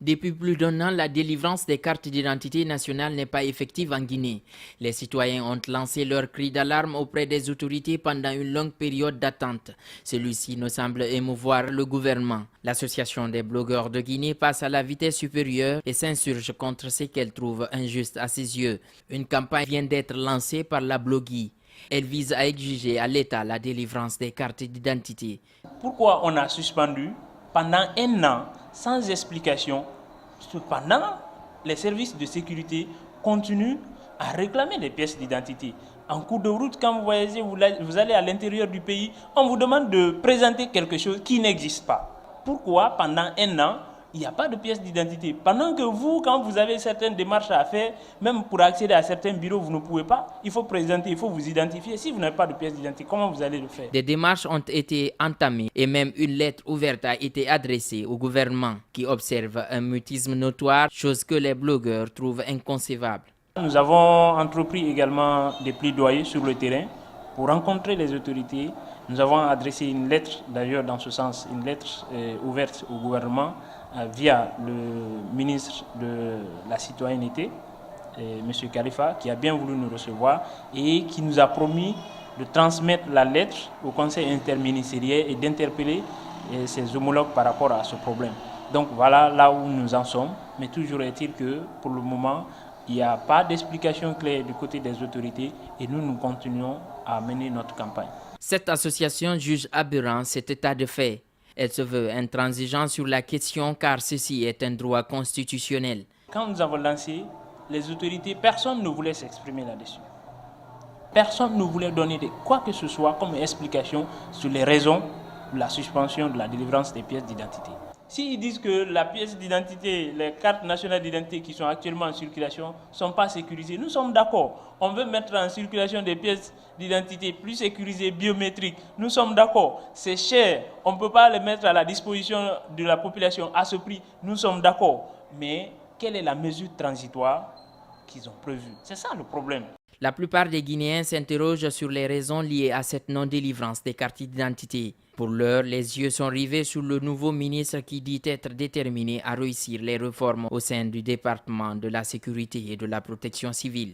Depuis plus d'un an, la délivrance des cartes d'identité nationale n'est pas effective en Guinée. Les citoyens ont lancé leur cri d'alarme auprès des autorités pendant une longue période d'attente. Celui-ci ne semble émouvoir le gouvernement. L'association des blogueurs de Guinée passe à la vitesse supérieure et s'insurge contre ce qu'elle trouve injuste à ses yeux. Une campagne vient d'être lancée par la Bloguie. Elle vise à exiger à l'État la délivrance des cartes d'identité. Pourquoi on a suspendu pendant un an, sans explication, cependant, les services de sécurité continuent à réclamer des pièces d'identité. En cours de route, quand vous voyagez, vous allez à l'intérieur du pays, on vous demande de présenter quelque chose qui n'existe pas. Pourquoi pendant un an, il n'y a pas de pièce d'identité? Pendant que vous, quand vous avez certaines démarches à faire, même pour accéder à certains bureaux, vous ne pouvez pas. Il faut présenter, il faut vous identifier. Si vous n'avez pas de pièce d'identité, comment vous allez le faire? Des démarches ont été entamées et même une lettre ouverte a été adressée au gouvernement qui observe un mutisme notoire, chose que les blogueurs trouvent inconcevable. Nous avons entrepris également des plaidoyers sur le terrain pour rencontrer les autorités. Nous avons adressé une lettre, d'ailleurs dans ce sens, une lettre ouverte au gouvernement via le ministre de la Citoyenneté, M. Khalifa, qui a bien voulu nous recevoir et qui nous a promis de transmettre la lettre au Conseil interministériel et d'interpeller ses homologues par rapport à ce problème. Donc voilà là où nous en sommes, mais toujours est-il que pour le moment, il n'y a pas d'explication claire du côté des autorités et nous continuons à mener notre campagne. Cette association juge aberrant cet état de fait. Elle se veut intransigeante sur la question car ceci est un droit constitutionnel. Quand nous avons lancé, les autorités, personne ne voulait s'exprimer là-dessus. Personne ne voulait donner quoi que ce soit comme explication sur les raisons de la suspension de la délivrance des pièces d'identité. S'ils disent que la pièce d'identité, les cartes nationales d'identité qui sont actuellement en circulation ne sont pas sécurisées, nous sommes d'accord. On veut mettre en circulation des pièces d'identité plus sécurisées, biométriques. Nous sommes d'accord. C'est cher. On ne peut pas les mettre à la disposition de la population à ce prix. Nous sommes d'accord. Mais quelle est la mesure transitoire qu'ils ont prévue? C'est ça le problème. La plupart des Guinéens s'interrogent sur les raisons liées à cette non-délivrance des cartes d'identité. Pour l'heure, les yeux sont rivés sur le nouveau ministre qui dit être déterminé à réussir les réformes au sein du département de la sécurité et de la protection civile.